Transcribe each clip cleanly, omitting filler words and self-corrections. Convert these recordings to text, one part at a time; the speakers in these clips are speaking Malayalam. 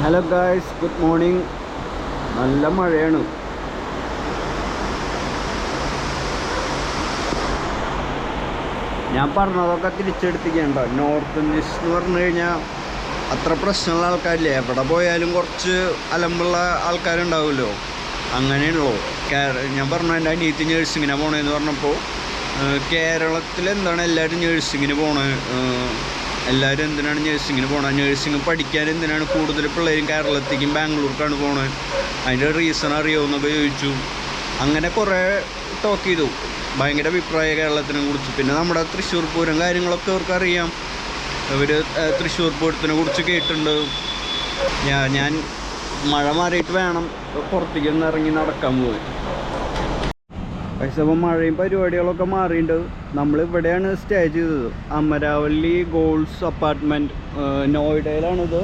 Hello guys, good morning. നല്ല മഴയാണ്. ഞാൻ പറഞ്ഞതൊക്കെ തിരിച്ചെടുത്തിക്കേണ്ട. നോർത്ത് ഇന്ത്യൻസ് എന്ന് പറഞ്ഞു കഴിഞ്ഞാൽ അത്ര പ്രശ്നമുള്ള ആൾക്കാരില്ലേ. എവിടെ പോയാലും കുറച്ച് അലമ്പുള്ള ആൾക്കാരുണ്ടാവുമല്ലോ. അങ്ങനെയുള്ളൂ. ഞാൻ പറഞ്ഞു എൻ്റെ അനിയത്തി നേഴ്സിങ്ങിനെ പോണേന്ന് പറഞ്ഞപ്പോൾ കേരളത്തിൽ എന്താണ് എല്ലാവരും നേഴ്സിങ്ങിന് പോണത്, എല്ലാവരും എന്തിനാണ് നേഴ്സിങ്ങിന് പോണത്, നേഴ്സിങ് പഠിക്കാൻ എന്തിനാണ് കൂടുതൽ പിള്ളേരും കേരളത്തേക്കും ബാംഗ്ലൂർക്കാണ് പോണത്, അതിൻ്റെ റീസൺ അറിയുമെന്നൊക്കെ ചോദിച്ചു. അങ്ങനെ കുറേ ടോക്ക് ചെയ്തു. ഭയങ്കര അഭിപ്രായം കേരളത്തിനെ കുറിച്ച്. പിന്നെ നമ്മുടെ തൃശ്ശൂർ പൂരം കാര്യങ്ങളൊക്കെ അവർക്ക് അറിയാം. ഇവർ തൃശ്ശൂർ പൂരത്തിനെ കുറിച്ച് കേട്ടിട്ടുണ്ട്. ഞാൻ മഴ മാറിയിട്ട് വേണം പുറത്തേക്ക് ഒന്ന് ഇറങ്ങി നടക്കാൻ പോയി. പക്ഷേ അപ്പോൾ മഴയും പരിപാടികളൊക്കെ മാറിയിട്ടുണ്ട്. നമ്മളിവിടെയാണ് സ്റ്റേ ചെയ്തത്. അമരാവല്ലി ഗോൾഡ്സ് അപ്പാർട്ട്മെൻറ്റ്, നോയിഡയിലാണിത്.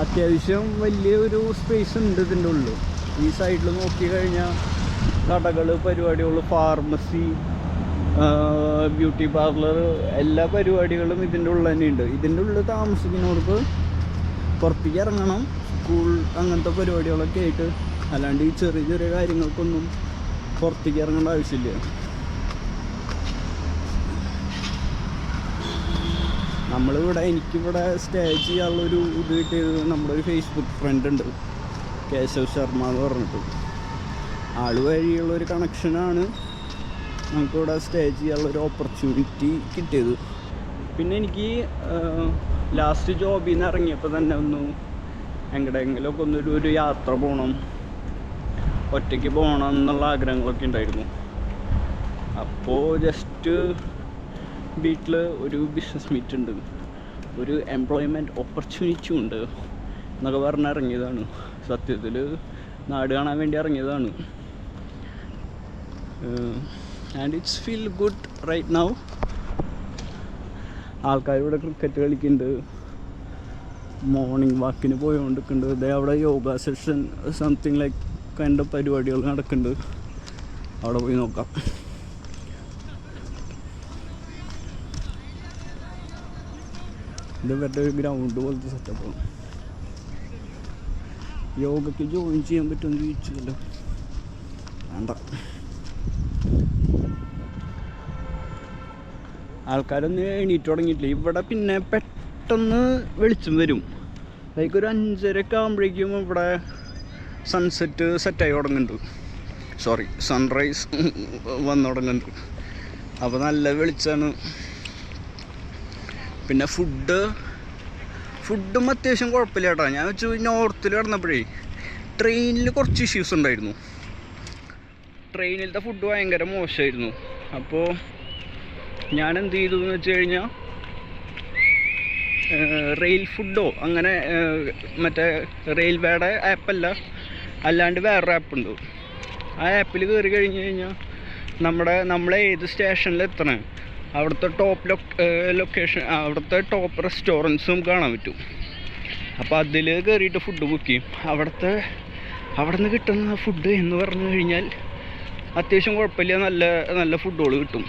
അത്യാവശ്യം വലിയൊരു സ്പേസ് ഉണ്ട് ഇതിൻ്റെ ഉള്ളിൽ. ഈ സൈഡിൽ നോക്കി കഴിഞ്ഞാൽ കടകൾ, പരിപാടികൾ, ഫാർമസി, ബ്യൂട്ടി പാർലർ, എല്ലാ പരിപാടികളും ഇതിൻ്റെ ഉള്ളിൽ തന്നെ ഉണ്ട്. ഇതിൻ്റെ ഉള്ളിൽ താമസിക്കുന്നവർക്ക് പുറത്തേക്ക് ഇറങ്ങണം, സ്കൂൾ അങ്ങനത്തെ പരിപാടികളൊക്കെ ആയിട്ട്. അല്ലാണ്ട് ഈ ചെറിയ ചെറിയ കാര്യങ്ങൾക്കൊന്നും പുറത്തേക്ക് ഇറങ്ങേണ്ട ആവശ്യമില്ല. എനിക്കിവിടെ സ്റ്റേ ചെയ്യാനുള്ളൊരു ഇത് കിട്ടിയത് നമ്മുടെ ഒരു ഫേസ്ബുക്ക് ഫ്രണ്ട് ഉണ്ട്, കേശവ് ശർമ്മ എന്ന് പറഞ്ഞിട്ട്. ആൾ വഴിയുള്ളൊരു കണക്ഷനാണ് നമുക്കിവിടെ സ്റ്റേ ചെയ്യാനുള്ളൊരു ഓപ്പർച്യൂണിറ്റി കിട്ടിയത്. പിന്നെ എനിക്ക് ലാസ്റ്റ് ജോബിൽ നിന്ന് ഇറങ്ങിയപ്പോൾ തന്നെ എങ്ങടെയെങ്കിലുമൊക്കെ ഒരു യാത്ര പോകണം, ഒറ്റയ്ക്ക് പോകണം എന്നുള്ള ആഗ്രഹങ്ങളൊക്കെ ഉണ്ടായിരുന്നു. അപ്പോൾ ജസ്റ്റ് വീട്ടിൽ ഒരു ബിസിനസ് മീറ്റ് ഉണ്ട്, ഒരു എംപ്ലോയ്മെൻറ്റ് ഓപ്പർച്യൂണിറ്റി ഉണ്ട് എന്നൊക്കെ പറഞ്ഞ് ഇറങ്ങിയതാണ്. സത്യത്തിൽ നാട് കാണാൻ വേണ്ടി ഇറങ്ങിയതാണ്. And it's feel good right now. ആൾക്കാരിവിടെ ക്രിക്കറ്റ് കളിക്കുന്നുണ്ട്, മോർണിംഗ് വാക്കിന് പോയോണ്ടിരിക്കുന്നുണ്ട്. ഇതേ അവിടെ യോഗ സെഷൻ സംതിങ് ലൈക്ക് കണ്ട പരിപാടികൾ നടക്കുന്നുണ്ട്. അവിടെ പോയി നോക്കാം. ഇത് ഇവരുടെ ഒരു ഗ്രൗണ്ട് പോലത്തെ സെറ്റപ്പാണ്. യോഗയ്ക്ക് ജോയിൻ ചെയ്യാൻ പറ്റുമെന്ന് ചോദിച്ചല്ലോ. വേണ്ട, ആൾക്കാരൊന്നും എണീറ്റ് തുടങ്ങിയിട്ടില്ല ഇവിടെ. പിന്നെ പെട്ടെന്ന് വെളിച്ചം വരും. ലൈക്ക് ഒരു 5:30 ആകുമ്പോഴേക്കും ഇവിടെ സൺസെറ്റ് സെറ്റായി തുടങ്ങുന്നുണ്ട്. സൺറൈസ് വന്നു തുടങ്ങുന്നുണ്ട്. അപ്പോൾ നല്ല വെളിച്ചമാണ്. പിന്നെ ഫുഡും അത്യാവശ്യം കുഴപ്പമില്ല കേട്ടോ. ഞാൻ വെച്ചു നോർത്തിൽ കിടന്നപ്പോഴേ ട്രെയിനിൽ കുറച്ച് ഇഷ്യൂസ് ഉണ്ടായിരുന്നു. ട്രെയിനിലത്തെ ഫുഡ് ഭയങ്കര മോശമായിരുന്നു. അപ്പോൾ ഞാൻ എന്ത് ചെയ്തു എന്ന് വെച്ച് കഴിഞ്ഞാൽ റെയിൽ ഫുഡോ അങ്ങനെ മറ്റേ റെയിൽവേയുടെ ആപ്പല്ല, അല്ലാണ്ട് വേറൊരു ആപ്പുണ്ട്. ആ ആപ്പിൽ കയറി കഴിഞ്ഞ് കഴിഞ്ഞാൽ നമ്മളെ ഏത് സ്റ്റേഷനിൽ എത്തണേ അവിടുത്തെ ടോപ്പ് ലൊക്കേഷൻ, അവിടുത്തെ ടോപ്പ് റെസ്റ്റോറൻറ്റ്സും കാണാൻ പറ്റും. അപ്പോൾ അതിൽ കയറിയിട്ട് ഫുഡ് ബുക്ക് ചെയ്യും. അവിടെ നിന്ന് കിട്ടുന്ന ഫുഡ് എന്ന് പറഞ്ഞു കഴിഞ്ഞാൽ അത്യാവശ്യം കുഴപ്പമില്ല, നല്ല നല്ല ഫുഡുകൾ കിട്ടും.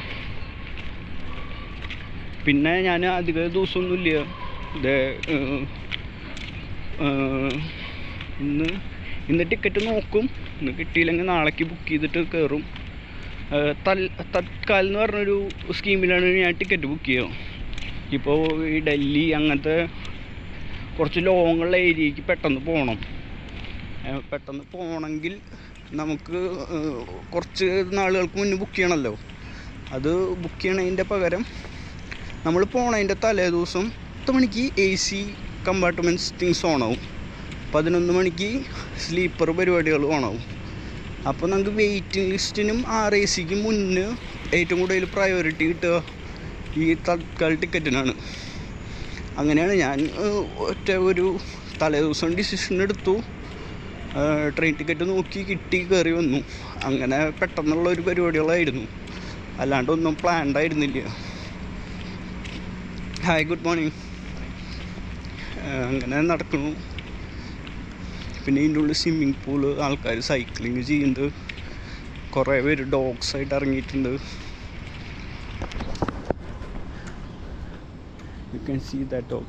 പിന്നെ ഞാൻ അധിക ദിവസമൊന്നുമില്ല, ഇന്ന് ടിക്കറ്റ് നോക്കും. ഇന്ന് കിട്ടിയില്ലെങ്കിൽ നാളേക്ക് ബുക്ക് ചെയ്തിട്ട് കയറും. തത്കാൽ എന്ന് പറഞ്ഞൊരു സ്കീമിലാണ് ഞാൻ ടിക്കറ്റ് ബുക്ക് ചെയ്യുക. ഇപ്പോൾ ഈ ഡൽഹി അങ്ങനത്തെ കുറച്ച് ലോങ്ങുള്ള ഏരിയയ്ക്ക് പെട്ടെന്ന് പോകണമെങ്കിൽ നമുക്ക് കുറച്ച് നാളുകൾക്ക് മുന്നേ ബുക്ക് ചെയ്യണമല്ലോ. അത് ബുക്ക് ചെയ്യണതിൻ്റെ പകരം നമ്മൾ പോണതിൻ്റെ തലേ ദിവസം 10 മണിക്ക് AC കമ്പാർട്ട്മെൻറ്റ്സ് തിങ്സ് ഓണാവും, 11 മണിക്ക് സ്ലീപ്പർ പരിപാടികൾ ഓണാവും. അപ്പോൾ നമുക്ക് വെയിറ്റിംഗ് ലിസ്റ്റിനും RACക്കും മുന്നേ ഏറ്റവും കൂടുതൽ പ്രയോറിറ്റി കിട്ടുക ഈ തത്കാൽ ടിക്കറ്റിനാണ്. അങ്ങനെയാണ് ഞാൻ ഒരു തലേ ദിവസം ഡിസിഷൻ എടുത്തു. ട്രെയിൻ ടിക്കറ്റ് നോക്കി കിട്ടി, കയറി വന്നു. അങ്ങനെ പെട്ടെന്നുള്ള ഒരു പരിപാടികളായിരുന്നു, അല്ലാണ്ടൊന്നും പ്ലാൻഡ് ആയിരുന്നില്ല. Hi, good morning. അങ്ങനെ നടക്കുന്നു. പിന്നെ ഇതിൻ്റെ ഉള്ളിൽ സ്വിമ്മിങ് പൂള്, ആൾക്കാർ സൈക്ലിങ് ചെയ്യുന്നുണ്ട്, കുറേ പേര് ഡോഗ്സായിട്ട് ഇറങ്ങിയിട്ടുണ്ട്. You can see that dog.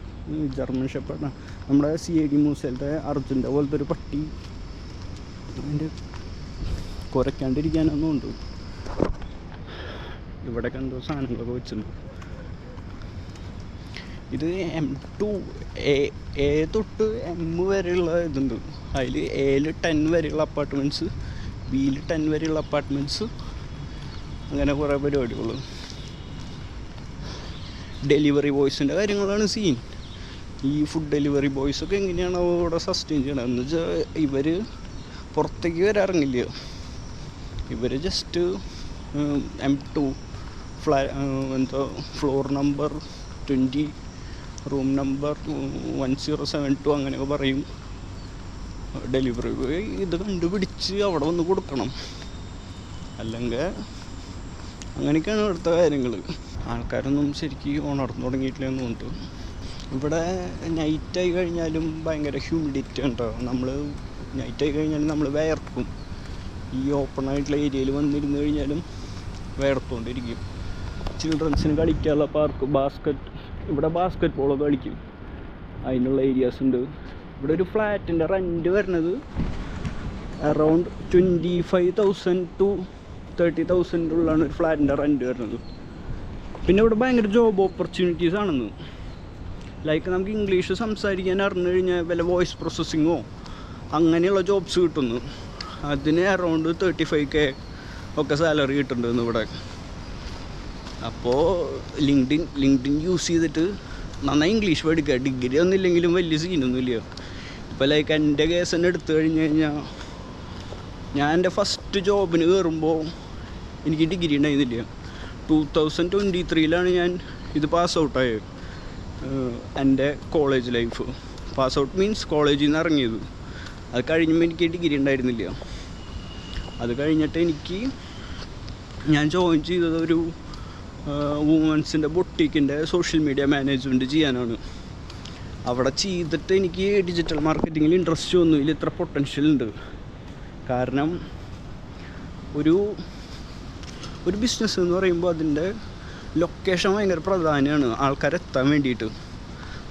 German shepherd, നമ്മുടെ CID മൂസയിലത്തെ അർജുൻ്റെ പോലത്തെ ഒരു പട്ടി. അതിൻ്റെ കുരയ്ക്കാണ്ടിരിക്കാനൊന്നും ഉണ്ട്. ഇവിടെ എന്തോ സാധനങ്ങളൊക്കെ വെച്ചിട്ടുണ്ട്. ഇത് M2 A തൊട്ട് M വരെയുള്ള ഇതുണ്ട്. അതിൽ Aയിൽ 10 വരെയുള്ള അപ്പാർട്ട്മെൻറ്റ്സ്, Bയിൽ 10 വരെയുള്ള അപ്പാർട്ട്മെൻറ്റ്സ്, അങ്ങനെ കുറേ പരിപാടികൾ. ഡെലിവറി ബോയ്സിൻ്റെ കാര്യങ്ങളാണ് സീൻ. ഈ ഫുഡ് ഡെലിവറി ബോയ്സൊക്കെ എങ്ങനെയാണ് അവിടെ സസ്റ്റെയിൻ ചെയ്യണത് എന്ന് വെച്ചാൽ ഇവർ പുറത്തേക്ക് വരാറിങ്ങില്ല. ഇവർ ജസ്റ്റ് M2 എന്തോ ഫ്ലോർ നമ്പർ 20 റൂം നമ്പർ 1072 അങ്ങനെയൊക്കെ പറയും. ഡെലിവറി ബോയ് ഇത് കണ്ടുപിടിച്ച് അവിടെ വന്ന് കൊടുക്കണം. അല്ലെങ്കിൽ അങ്ങനെയൊക്കെയാണ് ഇവിടുത്തെ കാര്യങ്ങൾ. ആൾക്കാരൊന്നും ശരിക്കും ഉണർന്നു തുടങ്ങിയിട്ടില്ലെന്ന് തോന്നുന്നു. ഇവിടെ നൈറ്റായി കഴിഞ്ഞാലും ഭയങ്കര ഹ്യൂമിഡിറ്റി ഉണ്ടാവും. നമ്മൾ നൈറ്റായി കഴിഞ്ഞാലും നമ്മൾ വിയർക്കും. ഈ ഓപ്പൺ ആയിട്ടുള്ള ഏരിയയിൽ വന്നിരുന്ന് കഴിഞ്ഞാലും വിയർത്തുകൊണ്ടിരിക്കും. ചിൽഡ്രൻസിന് കളിക്കാനുള്ള പാർക്ക്, ഇവിടെ ബാസ്കറ്റ് ബോളൊക്കെ കളിക്കും. അതിനുള്ള ഏരിയാസ് ഉണ്ട്. ഇവിടെ ഒരു ഫ്ലാറ്റിൻ്റെ റെൻറ്റ് വരുന്നത് അറൗണ്ട് 25,000 to 30,000 ഉള്ളതാണ് ഒരു ഫ്ലാറ്റിൻ്റെ റെൻറ്റ് വരുന്നത്. പിന്നെ ഇവിടെ ഭയങ്കര ജോബ് ഓപ്പർച്യൂണിറ്റീസ് ആണെന്ന്. ലൈക്ക് നമുക്ക് ഇംഗ്ലീഷ് സംസാരിക്കാൻ അറിഞ്ഞു കഴിഞ്ഞാൽ വല്ല വോയിസ് പ്രോസസ്സിങ്ങോ അങ്ങനെയുള്ള ജോബ്സ് കിട്ടുന്നു. അതിന് അറൗണ്ട് 35K ഒക്കെ സാലറി കിട്ടുന്നുണ്ട് ഇവിടെ. അപ്പോൾ ലിങ്ക്ഡിൻ യൂസ് ചെയ്തിട്ട് നന്നായി ഇംഗ്ലീഷ് പഠിക്കുക. ഡിഗ്രി ഒന്നും ഇല്ലെങ്കിലും വലിയ സീനൊന്നുമില്ല. ഇപ്പോൾ ലൈക്ക് എൻ്റെ കേസ് തന്നെ എടുത്തു കഴിഞ്ഞ് കഴിഞ്ഞാൽ ഞാൻ എൻ്റെ ഫസ്റ്റ് ജോബിന് കയറുമ്പോൾ എനിക്ക് ഡിഗ്രി ഉണ്ടായിരുന്നില്ല. 2023 ഞാൻ ഇത് പാസ് ഔട്ടായത്. എൻ്റെ college life pass out means കോളേജിൽ നിന്ന് ഇറങ്ങിയത്. അത് കഴിഞ്ഞപ്പോൾ എനിക്ക് ഡിഗ്രി ഉണ്ടായിരുന്നില്ല. അത് കഴിഞ്ഞിട്ട് ഞാൻ ജോയിൻ ചെയ്തത് ഒരു വുമൻസിൻ്റെ ബൊട്ടീക്കിൻ്റെ സോഷ്യൽ മീഡിയ മാനേജ്മെൻറ്റ് ചെയ്യാനാണ്. അവിടെ ചെയ്തിട്ട് എനിക്ക് ഡിജിറ്റൽ മാർക്കറ്റിങ്ങിൽ ഇൻട്രസ്റ്റ് ഒന്നുമില്ല. ഇത്ര പൊട്ടൻഷ്യൽ ഉണ്ട്. കാരണം ഒരു ബിസിനസ് എന്ന് പറയുമ്പോൾ അതിൻ്റെ ലൊക്കേഷൻ ഭയങ്കര പ്രധാനമാണ് ആൾക്കാരെത്താൻ വേണ്ടിയിട്ട്.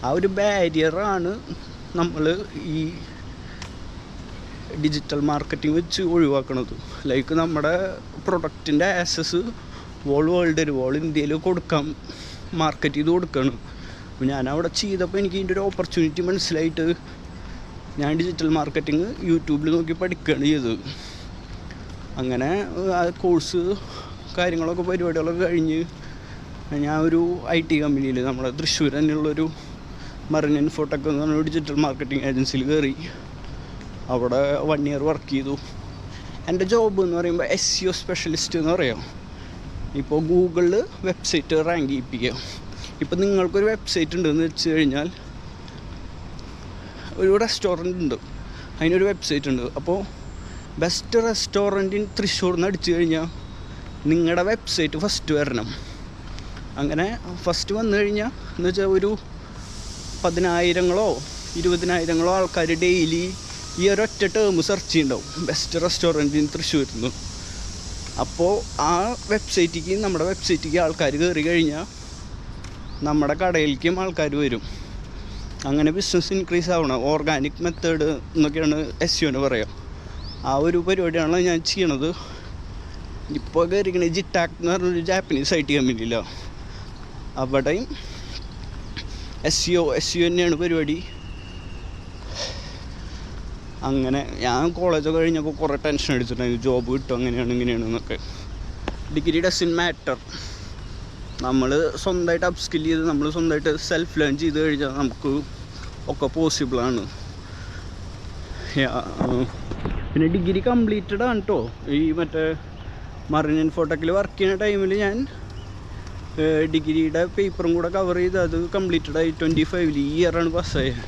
ആ ഒരു ബാരിയറാണ് നമ്മൾ ഈ ഡിജിറ്റൽ മാർക്കറ്റിംഗ് വെച്ച് ഒഴിവാക്കണത്. ലൈക്ക് നമ്മുടെ പ്രൊഡക്റ്റിൻ്റെ ആക്സസ് വേൾഡ് ഇന്ത്യയിൽ കൊടുക്കാം, മാർക്കറ്റ് ചെയ്ത് കൊടുക്കണം. അപ്പോൾ ഞാൻ അവിടെ ചെയ്തപ്പോൾ എനിക്ക് ഇതിൻ്റെ ഒരു ഓപ്പർച്യൂണിറ്റി മനസ്സിലായിട്ട് ഞാൻ ഡിജിറ്റൽ മാർക്കറ്റിംഗ് യൂട്യൂബിൽ നോക്കി പഠിക്കുകയാണ് ചെയ്തത്. അങ്ങനെ ആ കോഴ്സ് കാര്യങ്ങളൊക്കെ പരിപാടികളൊക്കെ കഴിഞ്ഞ് ഞാൻ ഒരു IT കമ്പനിയിൽ നമ്മുടെ തൃശ്ശൂർ തന്നെയുള്ളൊരു മറിൻ ഇൻഫോടെക് എന്ന് പറഞ്ഞ ഡിജിറ്റൽ മാർക്കറ്റിംഗ് ഏജൻസിയിൽ കയറി. അവിടെ 1 year വർക്ക് ചെയ്തു. എൻ്റെ ജോബ് എന്ന് പറയുമ്പോൾ SEO സ്പെഷ്യലിസ്റ്റ് എന്ന് പറയാം. ഇപ്പോൾ ഗൂഗിളിൽ വെബ്സൈറ്റ് റാങ്ക് ചെയ്യിപ്പിക്കുക. ഇപ്പോൾ നിങ്ങൾക്കൊരു വെബ്സൈറ്റ് ഉണ്ടെന്ന് വെച്ച് കഴിഞ്ഞാൽ ഒരു റെസ്റ്റോറൻ്റ് ഉണ്ട്, അതിനൊരു വെബ്സൈറ്റ് ഉണ്ട്. അപ്പോൾ ബെസ്റ്റ് റെസ്റ്റോറൻറ്റ് ഇൻ തൃശ്ശൂർ എന്ന് അടിച്ചു കഴിഞ്ഞാൽ നിങ്ങളുടെ വെബ്സൈറ്റ് ഫസ്റ്റ് വരണം. അങ്ങനെ ഫസ്റ്റ് വന്നു കഴിഞ്ഞാൽ എന്ന് വെച്ചാൽ ഒരു 10,000-ഓ 20,000-ഓ ആൾക്കാർ ഡെയിലി ഈ ഒരൊറ്റ ടേം സെർച്ച് ചെയ്യുന്നുണ്ടാവും, ബെസ്റ്റ് റെസ്റ്റോറൻറ്റ് ഇൻ തൃശ്ശൂർ നിന്ന്. അപ്പോൾ ആ വെബ്സൈറ്റിലേക്ക് നമ്മുടെ വെബ്സൈറ്റിലേക്ക് ആൾക്കാർ കയറി കഴിഞ്ഞാൽ നമ്മുടെ കടയിലേക്കും ആൾക്കാർ വരും. അങ്ങനെ ബിസിനസ് ഇൻക്രീസ് ആവണം. ഓർഗാനിക് മെത്തേഡ് എന്നൊക്കെയാണ് SEO പറയുക. ആ ഒരു പരിപാടിയാണ് ഞാൻ ചെയ്യണത്. ഇപ്പോൾ കയറിയിരിക്കുന്നത് ജിറ്റാക് എന്ന് പറഞ്ഞൊരു ജാപ്പനീസ് IT കമ്പനിയിലാണ്. അവിടെയും SEO തന്നെയാണ് പരിപാടി. അങ്ങനെ ഞാൻ കോളേജൊക്കെ കഴിഞ്ഞപ്പോൾ കുറേ ടെൻഷൻ അടിച്ചിട്ടുണ്ടായിരുന്നു, ജോബ് കിട്ടും അങ്ങനെയാണ് ഇങ്ങനെയാണെന്നൊക്കെ. Degree doesn't matter. നമ്മൾ സ്വന്തമായിട്ട് അപ്സ്കിൽ ചെയ്ത് നമ്മൾ സ്വന്തമായിട്ട് സെൽഫ് ലേൺ ചെയ്ത് കഴിഞ്ഞാൽ നമുക്ക് ഒക്കെ പോസിബിളാണ്. പിന്നെ ഡിഗ്രി കംപ്ലീറ്റഡ് ആണ് കേട്ടോ. ഈ മറ്റേ മറിൻ ഇൻഫോടെക്കിൽ വർക്ക് ചെയ്യുന്ന ടൈമിൽ ഞാൻ ഡിഗ്രിയുടെ പേപ്പറും കൂടെ കവർ ചെയ്ത് അത് കംപ്ലീറ്റഡായി 25 ഈ ഇയറാണ് പാസ്സായത്.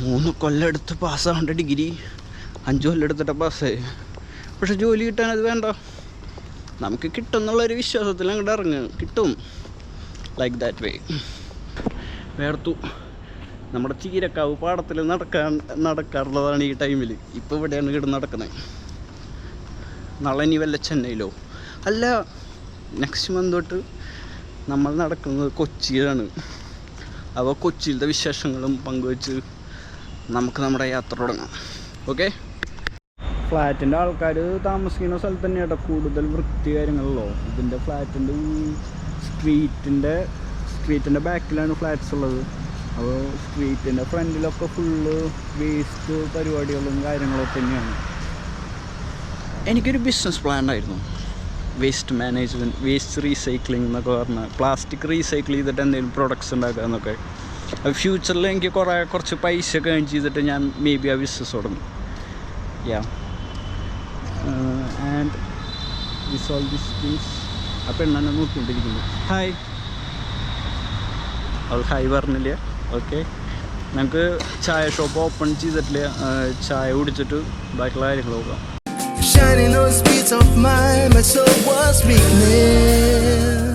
3 കൊല്ലം എടുത്ത് പാസ്സാവേണ്ട ഡിഗ്രി 5 കൊല്ലം എടുത്തിട്ട് പാസ്സായി. പക്ഷെ ജോലി കിട്ടാൻ അത് വേണ്ട, നമുക്ക് കിട്ടും എന്നുള്ളൊരു വിശ്വാസത്തിൽ അങ്ങോട്ട് ഇറങ്ങുക, കിട്ടും. Like that way. വേർത്തു. നമ്മുടെ ചീരക്കാവ് പാടത്തിൽ നടക്കാറുള്ളതാണ് ഈ ടൈമിൽ. ഇപ്പോൾ ഇവിടെയാണ് കിടന്ന് നടക്കുന്നത്. നാളെ ഇനി വല്ല ചെന്നൈയിലോ അല്ല, നെക്സ്റ്റ് മന്ത് തൊട്ട് നമ്മൾ നടക്കുന്നത് കൊച്ചിയിലാണ്. അപ്പോൾ കൊച്ചിയിലത്തെ വിശേഷങ്ങളും പങ്കുവെച്ച് നമുക്ക് നമ്മുടെ യാത്ര തുടങ്ങാം. ഓക്കെ. ഫ്ലാറ്റിൻ്റെ ആൾക്കാർ താമസിക്കുന്ന സ്ഥലത്ത് തന്നെയാണ് കൂടുതൽ വൃത്തി കാര്യങ്ങളുള്ളൂ. ഇതിൻ്റെ ഫ്ലാറ്റിൻ്റെ സ്ട്രീറ്റിൻ്റെ ബാക്കിലാണ് ഫ്ലാറ്റ്സ് ഉള്ളത്. അപ്പോൾ സ്ട്രീറ്റിൻ്റെ ഫ്രണ്ടിലൊക്കെ ഫുള്ള് വേസ്റ്റ് പരിപാടികളും കാര്യങ്ങളൊക്കെ തന്നെയാണ്. എനിക്കൊരു ബിസിനസ് പ്ലാൻ ആയിരുന്നു, വേസ്റ്റ് മാനേജ്മെൻറ്റ്, വേസ്റ്റ് റീസൈക്ലിംഗ് എന്നൊക്കെ പറഞ്ഞാൽ പ്ലാസ്റ്റിക് റീസൈക്കിൾ ചെയ്തിട്ട് എന്തെങ്കിലും പ്രൊഡക്ട്സ് ഉണ്ടാക്കുക എന്നൊക്കെ. അപ്പോൾ ഫ്യൂച്ചറിൽ എനിക്ക് കുറച്ച് പൈസ ഒക്കെ ഏൺ ചെയ്തിട്ട് ഞാൻ മേ ബി ആ ബിസിനസ് തുടങ്ങും. And this all this things. ആ പെണ്ണെന്നെ നോക്കിക്കൊണ്ടിരിക്കുന്നു. ഹായ്. അവൾ ഹായ് പറഞ്ഞില്ല. ഓക്കെ, നമുക്ക് ചായ ഷോപ്പ് ഓപ്പൺ ചെയ്തിട്ടില്ല. ചായ കുടിച്ചിട്ട് ബാക്കിയുള്ള കാര്യങ്ങൾ നോക്കാം. Shining those beats of mine, my soul was weakness.